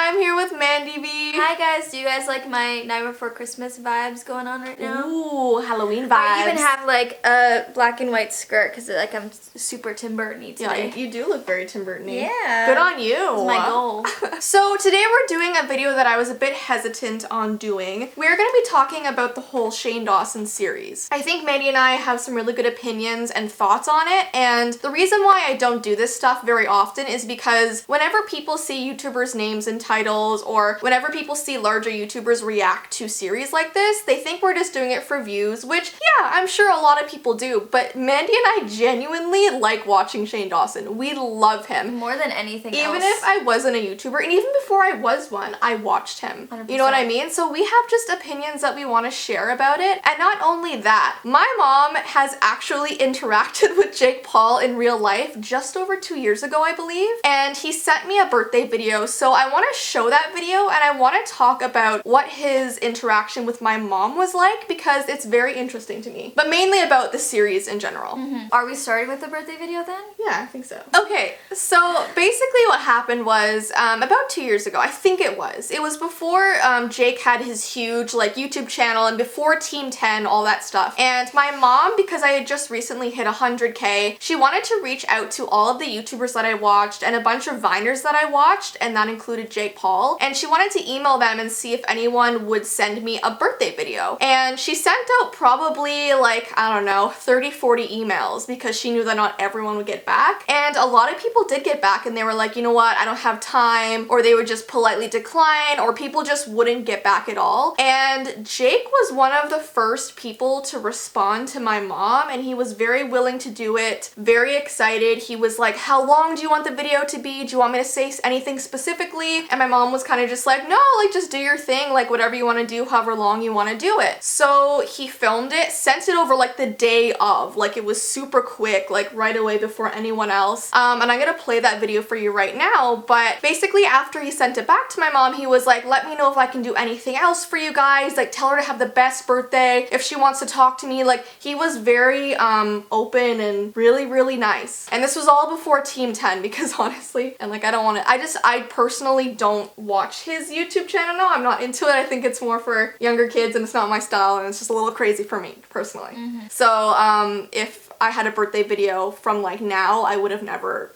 I'm here with Mandy Vee. Hi guys, do you guys like my Night Before Christmas vibes going on right now? Ooh, Halloween vibes. I even have like a black and white skirt because like I'm super Tim Burton-y today. Yeah, you do look very Tim Burton-y. Yeah. Good on you. That's my goal. So today we're doing a video that I was a bit hesitant on doing. We're going to be talking about the whole Shane Dawson series. I think Mandy and I have some really good opinions and thoughts on it, and the reason why I don't do this stuff very often is because whenever people see YouTubers' names and titles, or whenever people see larger YouTubers react to series like this, they think we're just doing it for views, which, yeah, I'm sure a lot of people do, but Mandy and I genuinely like watching Shane Dawson. We love him. More than anything else. Even if I wasn't a YouTuber, and even before I was one, I watched him. 100%. You know what I mean? So we have just opinions that we want to share about it. And not only that, my mom has actually interacted with Jake Paul in real life just over 2 years ago, I believe. And he sent me a birthday video, so I want to show that video and I want to talk about what his interaction with my mom was like, because it's very interesting to me. But mainly about the series in general. Are we starting with the birthday video then? Yeah, I think so. Okay, so basically what happened was about 2 years ago, I think it was. It was before Jake had his huge like YouTube channel and before Team 10, all that stuff. And my mom, because I had just recently hit 100K, she wanted to reach out to all of the YouTubers that I watched and a bunch of Viners that I watched, and that included Jake Paul. And she wanted to email them and see if anyone would send me a birthday video. And she sent out probably like, I don't know, 30, 40 emails because she knew that not everyone would get back. And a lot of people did get back and they were like, you know what, I don't have time, or they would just politely decline, or people just wouldn't get back at all. And Jake was one of the first people to respond to my mom, and he was very willing to do it, very excited. He was like, how long do you want the video to be? Do you want me to say anything specifically? And my mom was kind of just like, no, like just do your thing, like whatever you want to do, however long you want to do it. So he filmed it, sent it over like the day of, like it was super quick, like right away before anyone else. And I'm gonna play that video for you right now. But basically after he sent it back to my mom, he was like, let me know if I can do anything else for you guys, like tell her to have the best birthday if she wants to talk to me. Like he was very open and really nice. And this was all before Team 10, because honestly, and like I don't want to, I personally don't watch his YouTube channel now. I'm not into it. I think it's more for younger kids and it's not my style, and it's just a little crazy for me personally. So if I had a birthday video from like now, I would have never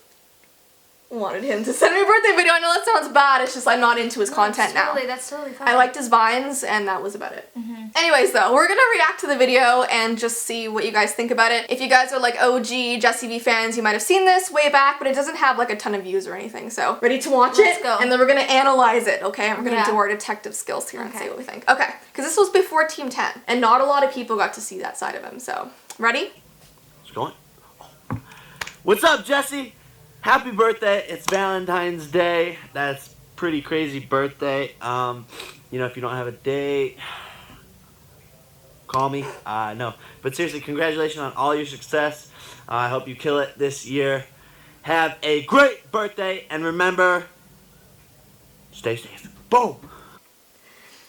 wanted him to send me a birthday video. I know that sounds bad, it's just I'm not into his content now. That's totally fine. I liked his vines and that was about it. Anyways though, we're gonna react to the video and just see what you guys think about it. If you guys are like OG Jessii Vee fans, you might have seen this way back, but it doesn't have like a ton of views or anything. So ready to watch it? Let's go. And then we're gonna analyze it, okay? And we're gonna do our detective skills here and see what we think. Okay, because this was before Team 10 and not a lot of people got to see that side of him. So ready? It's going. What's up, Jesse? Happy birthday. It's Valentine's Day. That's pretty crazy birthday. You know, if you don't have a date, call me. No. But seriously, congratulations on all your success. I hope you kill it this year. Have a great birthday, and remember, stay safe. Boom!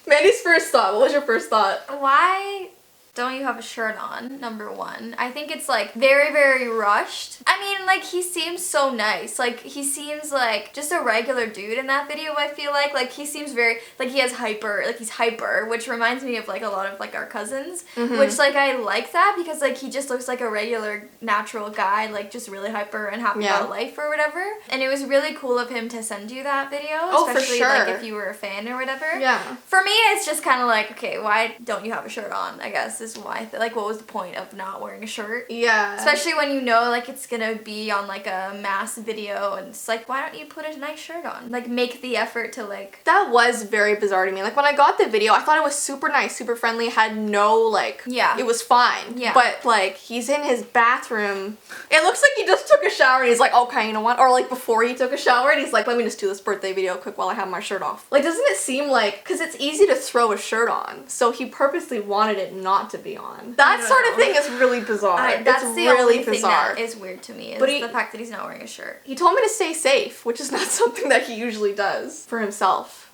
Mandy's first thought. What was your first thought? Why don't you have a shirt on, number one? I think it's like very rushed. I mean, like he seems so nice. Like he seems like just a regular dude in that video, I feel like. Like he seems very, like he has hyper, like he's hyper, which reminds me of like a lot of like our cousins. Which like I like that because like he just looks like a regular natural guy, like just really hyper and happy about life or whatever. And it was really cool of him to send you that video. Oh, especially for sure. like if you were a fan or whatever. Yeah. For me, it's just kind of like, okay, why don't you have a shirt on, I guess is why. Like what was the point of not wearing a shirt? Yeah. Especially when you know like it's gonna be on like a mass video, and it's like, why don't you put a nice shirt on? Like make the effort to like... That was very bizarre to me. Like when I got the video, I thought it was super nice, super friendly, had no like... Yeah. It was fine. Yeah. But like he's in his bathroom. It looks like he just took a shower and he's like, okay, you know what? Or like before he took a shower and he's like, let me just do this birthday video quick while I have my shirt off. Like doesn't it seem like... Because it's easy to throw a shirt on. So he purposely wanted it not to be on. That sort of thing is really bizarre. That's it's the really only bizarre. thing that is weird to me, is But the fact that he's not wearing a shirt. He told me to stay safe, which is not something that he usually does for himself.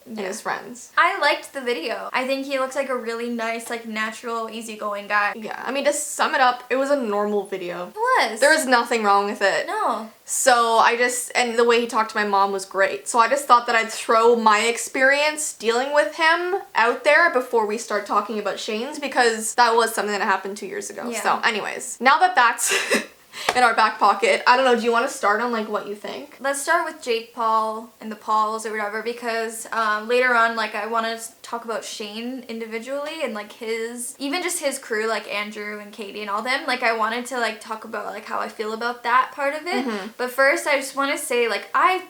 and his friends. I liked the video. I think he looks like a really nice, like, natural, easygoing guy. Yeah, I mean, to sum it up, it was a normal video. It was. There was nothing wrong with it. No. So and the way he talked to my mom was great. So I just thought that I'd throw my experience dealing with him out there before we start talking about Shane's, because that was something that happened 2 years ago. Yeah. So anyways, now that that's in our back pocket, I don't know, do you want to start on like what you think? Let's start with Jake Paul and the Pauls or whatever, because later on, like, I want to talk about Shane individually and like even just his crew, like Andrew and Katie and all them. Like, I wanted to like talk about like how I feel about that part of it. But first, I just want to say, like, I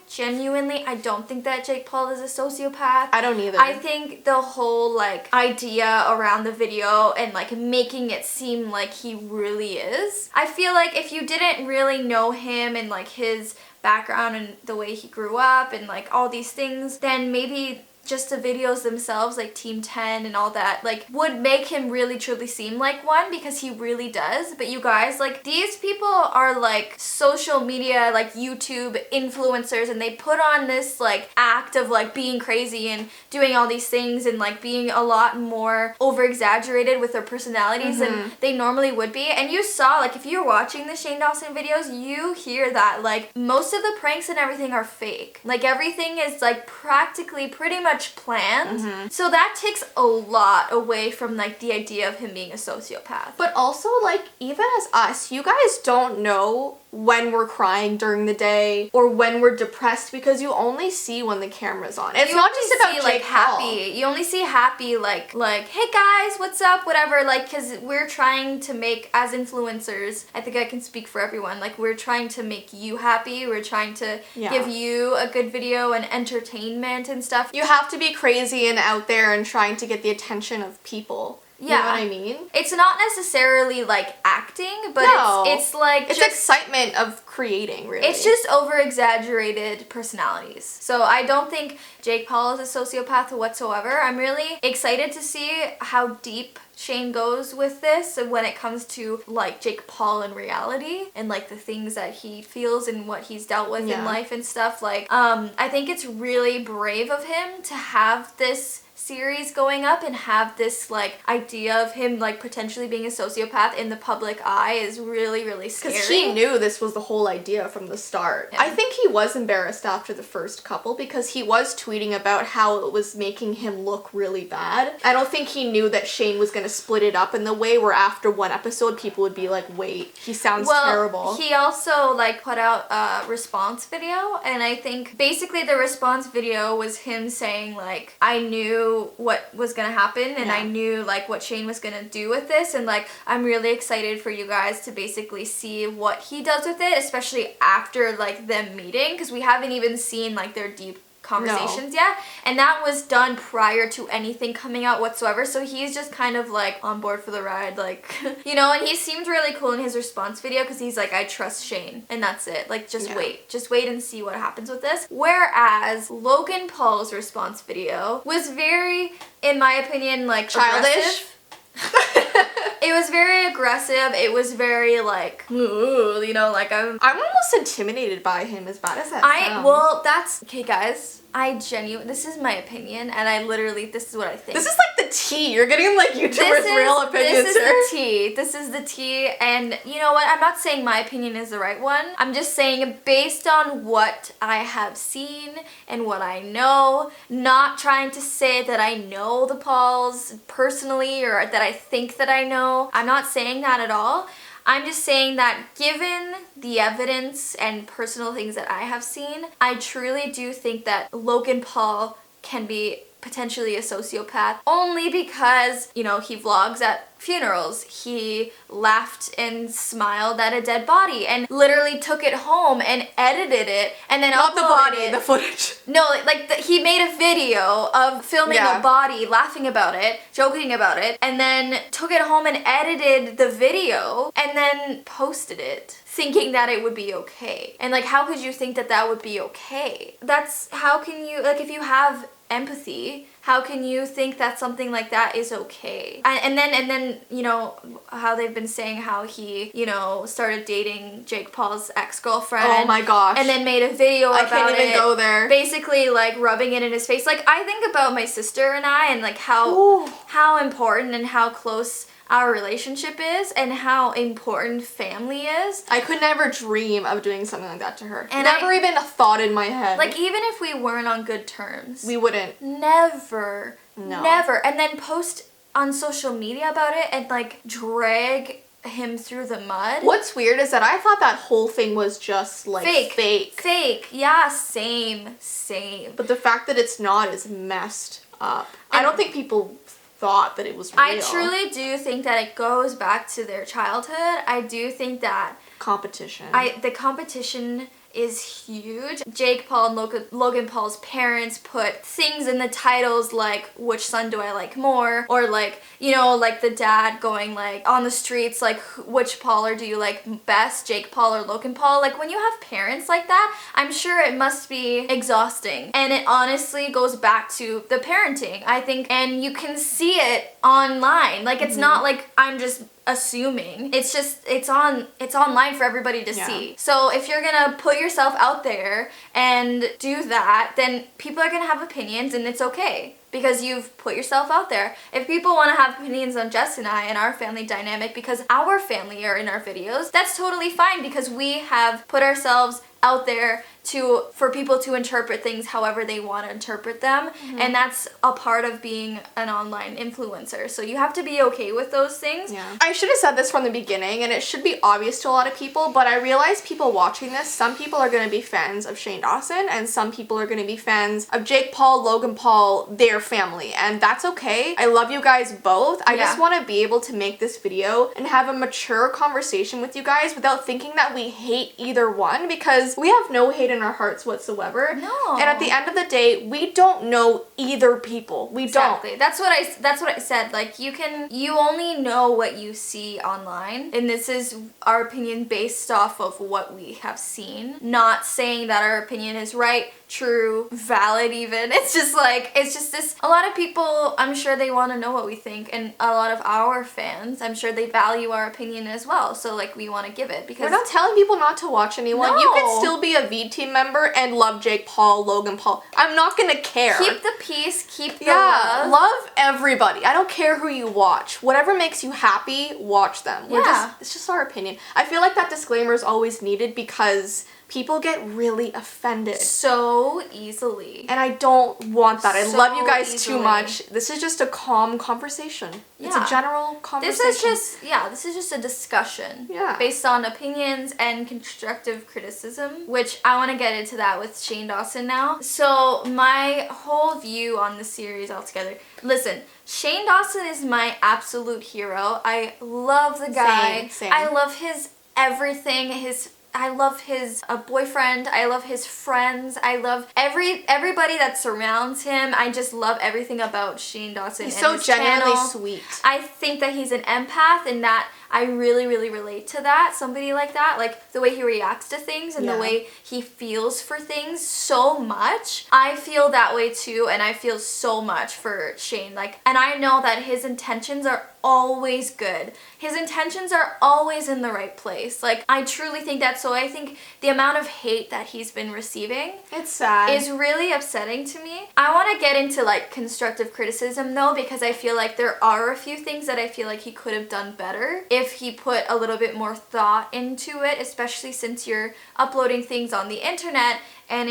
don't think that Jake Paul is a sociopath. I don't either. I think the whole like idea around the video and like making it seem like he really is. I feel like if you didn't really know him and like his background and the way he grew up and like all these things, then maybe just the videos themselves, like Team 10 and all that, like, would make him really truly seem like one, because he really does. But you guys, like, these people are like social media, like YouTube influencers, and they put on this like act of like being crazy and doing all these things and like being a lot more over exaggerated with their personalities than they normally would be. And you saw, like, if you're watching the Shane Dawson videos, you hear that like most of the pranks and everything are fake. Like, everything is like practically pretty much planned. So that takes a lot away from like the idea of him being a sociopath. But also, like, even as us, you guys don't know when we're crying during the day or when we're depressed, because you only see when the camera's on. It's not just about Jake like Paul. happy. You only see happy, like, hey guys, what's up, whatever, like, because we're trying to make, as influencers, I think I can speak for everyone, like, we're trying to make you happy, we're trying to give you a good video and entertainment and stuff. You have to be crazy and out there and trying to get the attention of people. You know what I mean? It's not necessarily like acting, but it's like it's just excitement of creating, really. It's just over exaggerated personalities. So I don't think Jake Paul is a sociopath whatsoever. I'm really excited to see how deep Shane goes with this when it comes to like Jake Paul in reality and like the things that he feels and what he's dealt with in life and stuff. Like, I think it's really brave of him to have this series going up and have this like idea of him like potentially being a sociopath in the public eye is really, really scary. Because he knew this was the whole idea from the start. Yeah. I think he was embarrassed after the first couple because he was tweeting about how it was making him look really bad. I don't think he knew that Shane was going to split it up in the way where after one episode people would be like, wait, he sounds terrible. He also like put out a response video, and I think basically the response video was him saying like, I knew what was gonna happen and I knew like what Shane was gonna do with this, and like I'm really excited for you guys to basically see what he does with it, especially after like them meeting, because we haven't even seen like their deep conversations yet, and that was done prior to anything coming out whatsoever, so he's just kind of like on board for the ride, like you know. And he seemed really cool in his response video because he's like, I trust Shane, and that's it, like just wait and see what happens with this. Whereas Logan Paul's response video was very, in my opinion, like childish. It was very aggressive. It was very like, ooh, you know, like I'm almost intimidated by him, as bad as that sounds. Well, that's okay, guys. This is my opinion, and this is what I think. This is like the tea. You're getting like YouTubers' real opinions here. This is the tea, and you know what? I'm not saying my opinion is the right one. I'm just saying based on what I have seen and what I know, not trying to say that I know the Pauls personally or that I think that I know. I'm not saying that at all. I'm just saying that given the evidence and personal things that I have seen, I truly do think that Logan Paul can be potentially a sociopath, only because, you know, he vlogs at funerals. He laughed and smiled at a dead body and literally took it home and edited it and then not the body, the footage. No, like he made a video of filming a body, laughing about it, joking about it, and then took it home and edited the video and then posted it, thinking that it would be okay. And like, how could you think that that would be okay? How can you, like, if you have empathy, how can you think that something like that is okay? And then you know how they've been saying how he, you know, started dating Jake Paul's ex-girlfriend. Oh my gosh. And then made a video about it. I can't even go there. Basically like rubbing it in his face. Like I think about my sister and I and like how important and how close our relationship is and how important family is. I could never dream of doing something like that to her. And never even a thought in my head. Like even if we weren't on good terms. We wouldn't. Never. No. Never. And then post on social media about it and like drag him through the mud. What's weird is that I thought that whole thing was just like fake. Yeah, same. But the fact that it's not is messed up. I don't think people thought that it was real. I truly do think that it goes back to their childhood. I do think that competition. The competition is huge. Jake Paul and Logan Paul's parents put things in the titles like which son do I like more, or like, you know, like the dad going like on the streets like which Pauler do you like best, Jake Paul or Logan Paul. Like when you have parents like that, I'm sure it must be exhausting, and it honestly goes back to the parenting, I think, and you can see it online. Like it's not like I'm just assuming, it's just it's online for everybody to see. So if you're gonna put yourself out there and do that, then people are gonna have opinions, and it's okay because you've put yourself out there. If people want to have opinions on Jess and I and our family dynamic because our family are in our videos, that's totally fine because we have put ourselves out there for people to interpret things however they want to interpret them, and that's a part of being an online influencer. So you have to be okay with those things. I should have said this from the beginning, and it should be obvious to a lot of people, but I realize people watching this, some people are going to be fans of Shane Dawson, and some people are going to be fans of Jake Paul, Logan Paul, their family, and that's okay. I love you guys both. I just want to be able to make this video and have a mature conversation with you guys without thinking that we hate either one, because we have no hate in our hearts whatsoever. No. And at the end of the day, we don't know either people. We exactly. don't. That's what I said. Like you only know what you see online, and this is our opinion based off of what we have seen. Not saying that our opinion is right, true, valid even. It's just this, a lot of people, I'm sure they want to know what we think, and a lot of our fans, I'm sure they value our opinion as well. So like we want to give it because we're not telling people not to watch anyone. No. You can still be a V team member and love Jake Paul, Logan Paul. I'm not gonna care. Keep the peace, keep the love. Love everybody. I don't care who you watch. Whatever makes you happy, watch them. It's just our opinion. I feel like that disclaimer is always needed because people get really offended so easily. And I don't want that. I So love you guys easily. too much. This is just a calm conversation. It's a general conversation. This is just a discussion. Based on opinions and constructive criticism, which I want to get into that with Shane Dawson now. So my whole view on the series altogether. Listen, Shane Dawson is my absolute hero. I love the guy. Same. I love his everything. I love his boyfriend. I love his friends. I love everybody that surrounds him. I just love everything about Shane Dawson. He's and so his genuinely channel. sweet. I think that he's an empath, and that I really, really relate to that. Somebody like that, like the way he reacts to things and the way he feels for things so much. I feel that way too, and I feel so much for Shane. Like, and I know that his intentions are always good. His intentions are always in the right place. Like, I truly think that. So I think the amount of hate that he's been receiving, it's sad, is really upsetting to me. I want to get into like constructive criticism though, because I feel like there are a few things that I feel like he could have done better if he put a little bit more thought into it, especially since you're uploading things on the internet and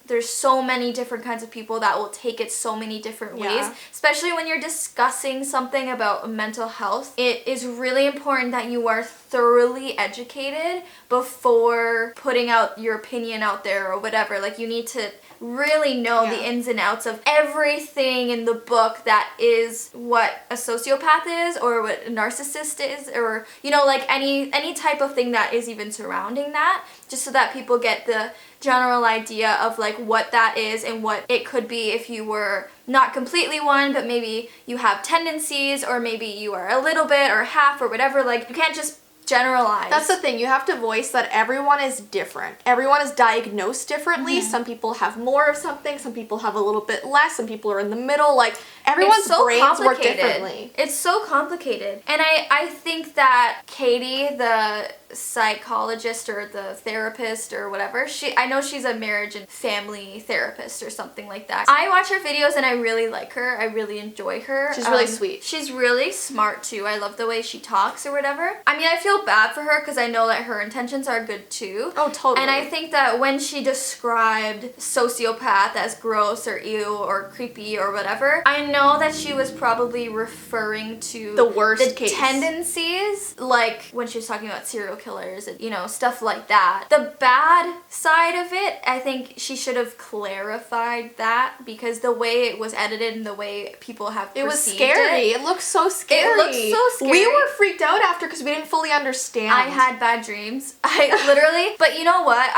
there's so many different kinds of people that will take it so many different ways, especially when you're discussing something about mental health. It is really important that you are thoroughly educated before putting out your opinion out there or whatever. Like, you need to really know the ins and outs of everything in the book that is what a sociopath is, or what a narcissist is, or, you know, like any type of thing that is even surrounding that, just so that people get the general idea of like what that is and what it could be if you were not completely one, but maybe you have tendencies, or maybe you are a little bit or half or whatever. Like, you can't just generalize. That's the thing. You have to voice that everyone is different. Everyone is diagnosed differently. Some people have more of something. Some people have a little bit less. Some people are in the middle. Like, everyone's brains work differently. It's so complicated. And I think that Katie, the psychologist or the therapist or whatever, I know she's a marriage and family therapist or something like that. I watch her videos and I really like her. I really enjoy her. She's really sweet. She's really smart too. I love the way she talks or whatever. I mean, I feel bad for her because I know that her intentions are good too. Oh, totally. And I think that when she described sociopath as gross or ew or creepy or whatever, I know that she was probably referring to the worst case tendencies, like when she was talking about serial killers and, you know, stuff like that. The bad side of it, I think she should have clarified that, because the way it was edited and the way people have perceived it was scary. It looked so scary. It looked so scary. We were freaked out after because we didn't fully understand. I had bad dreams. I literally, but you know what?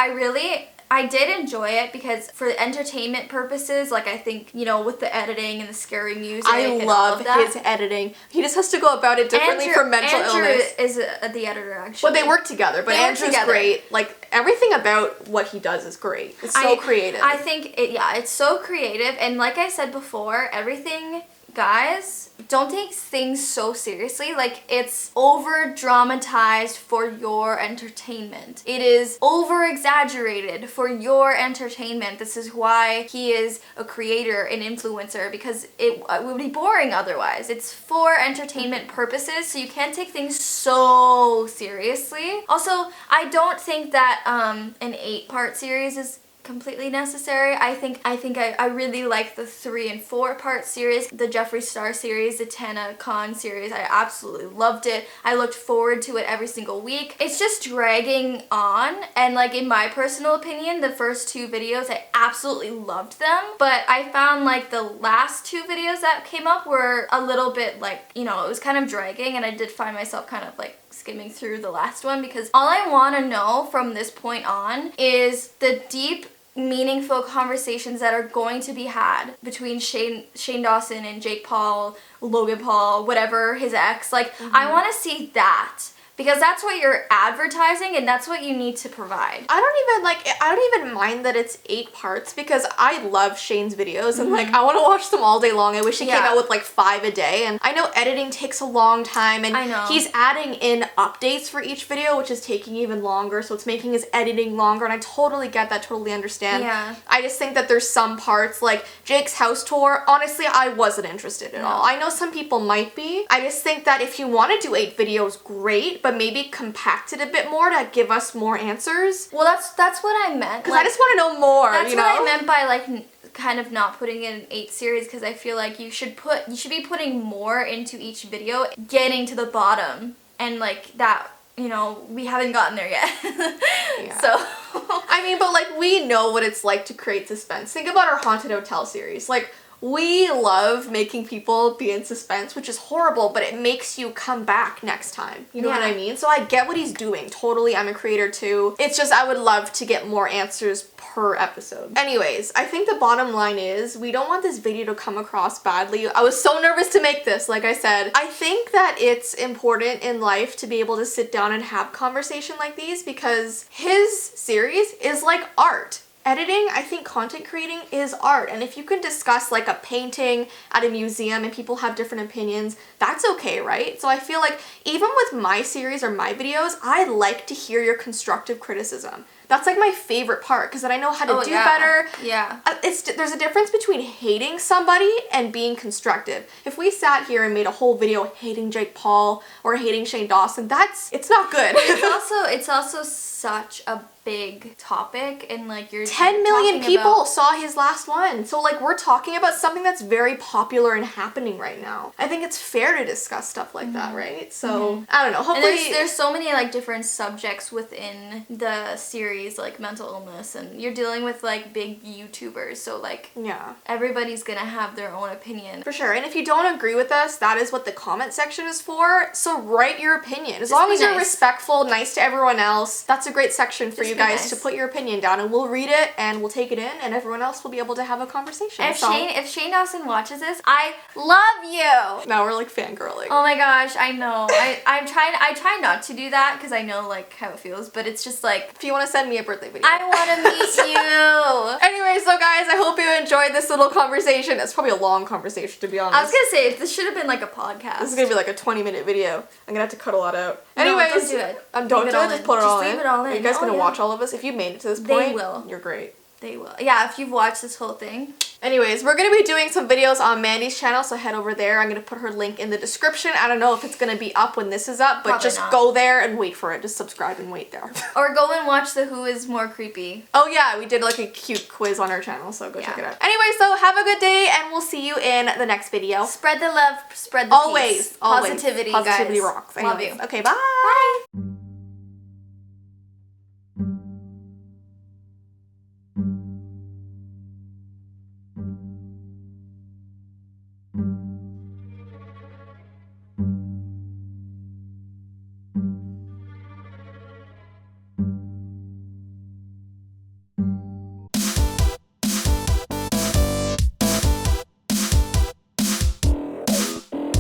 I did enjoy it because for entertainment purposes, like I think, you know, with the editing and the scary music I love his editing. He just has to go about it differently for mental illness. Andrew is the editor, actually. Well, they work together, but Andrew's great. Like, everything about what he does is great. It's so creative. I think, it's so creative. And like I said before, everything, guys, don't take things so seriously. Like, it's over dramatized for your entertainment. It is over exaggerated for your entertainment. This is why he is a creator, an influencer, because it would be boring otherwise. It's for entertainment purposes, so you can't take things so seriously. Also, I don't think that an 8-part series is completely necessary. I think I really like the 3 and 4 part series, the Jeffree Star series, the Tana Khan series. I absolutely loved it. I looked forward to it every single week. It's just dragging on, and like, in my personal opinion, the first 2 videos, I absolutely loved them, but I found like the last 2 videos that came up were a little bit like, you know, it was kind of dragging, and I did find myself kind of like skimming through the last one, because all I want to know from this point on is the deep, meaningful conversations that are going to be had between Shane Dawson and Jake Paul, Logan Paul, whatever, his ex. Like, I want to see that, because that's what you're advertising and that's what you need to provide. I don't even mind that it's 8 parts, because I love Shane's videos and like, I want to watch them all day long. I wish he came out with like 5 a day, and I know editing takes a long time, and I know he's adding in updates for each video, which is taking even longer, so it's making his editing longer, and I totally get that, totally understand. Yeah. I just think that there's some parts, like Jake's house tour, honestly, I wasn't interested at all. I know some people might be. I just think that if you want to do 8 videos, great, but maybe compact it a bit more to give us more answers. Well, that's what I meant. Because I just want to know more. That's what I meant by like kind of not putting it in 8 series, because I feel like you should be putting more into each video, getting to the bottom, and like that. You know, we haven't gotten there yet. So I mean, but like, we know what it's like to create suspense. Think about our Haunted Hotel series. Like, we love making people be in suspense, which is horrible, but it makes you come back next time. You know what I mean? So I get what he's doing. Totally, I'm a creator too. It's just, I would love to get more answers per episode. Anyways, I think the bottom line is, we don't want this video to come across badly. I was so nervous to make this, like I said. I think that it's important in life to be able to sit down and have conversation like these, because his series is like art. Editing, I think content creating is art, and if you can discuss like a painting at a museum and people have different opinions, that's okay, right? So I feel like even with my series or my videos, I like to hear your constructive criticism. That's like my favorite part, because then I know how to do better. Yeah. There's a difference between hating somebody and being constructive. If we sat here and made a whole video hating Jake Paul or hating Shane Dawson, it's not good. It's also such a big topic, and like, you're 10 million people saw his last one, so like, we're talking about something that's very popular and happening right now. I think it's fair to discuss stuff like that, right? So I don't know, hopefully. And there's so many like different subjects within the series, like mental illness, and you're dealing with like big YouTubers, so like, everybody's gonna have their own opinion. For sure. And if you don't agree with us, that is what the comment section is for, so write your opinion. As long as you're respectful, nice to everyone else, that's a great section for you guys nice. to put your opinion down, and we'll read it and we'll take it in, and everyone else will be able to have a conversation. If Shane Dawson watches this, I love you. Now we're like fangirling. Oh my gosh, I know. I try not to do that because I know like how it feels, but it's just like, If you want to send me a birthday video. I want to meet you. Anyway, so guys, I hope you enjoyed this little conversation. It's probably a long conversation, to be honest. I was gonna say this should have been like a podcast. This is gonna be like a 20-minute video. I'm gonna have to cut a lot out. No, Anyways, don't do it. Don't Leave do it it. all Just in. put it all Just in. leave it all in. Are you guys Oh, gonna yeah. watch all of us? If you made it to this They point, will. you're great. They will. Yeah, if you've watched this whole thing. Anyways, we're gonna be doing some videos on Mandy's channel, so head over there. I'm gonna put her link in the description. I don't know if it's gonna be up when this is up, but Probably just not. go there and wait for it. Just subscribe and wait there. Or go and watch the Who Is More Creepy. Oh yeah, we did like a cute quiz on our channel, so go Yeah. check it out. Anyway, so have a good day, and we'll see you in the next video. Spread the love, spread the Always, peace. always. Positivity, Positivity guys. rocks. Love Anyways, you. Okay, bye. Bye.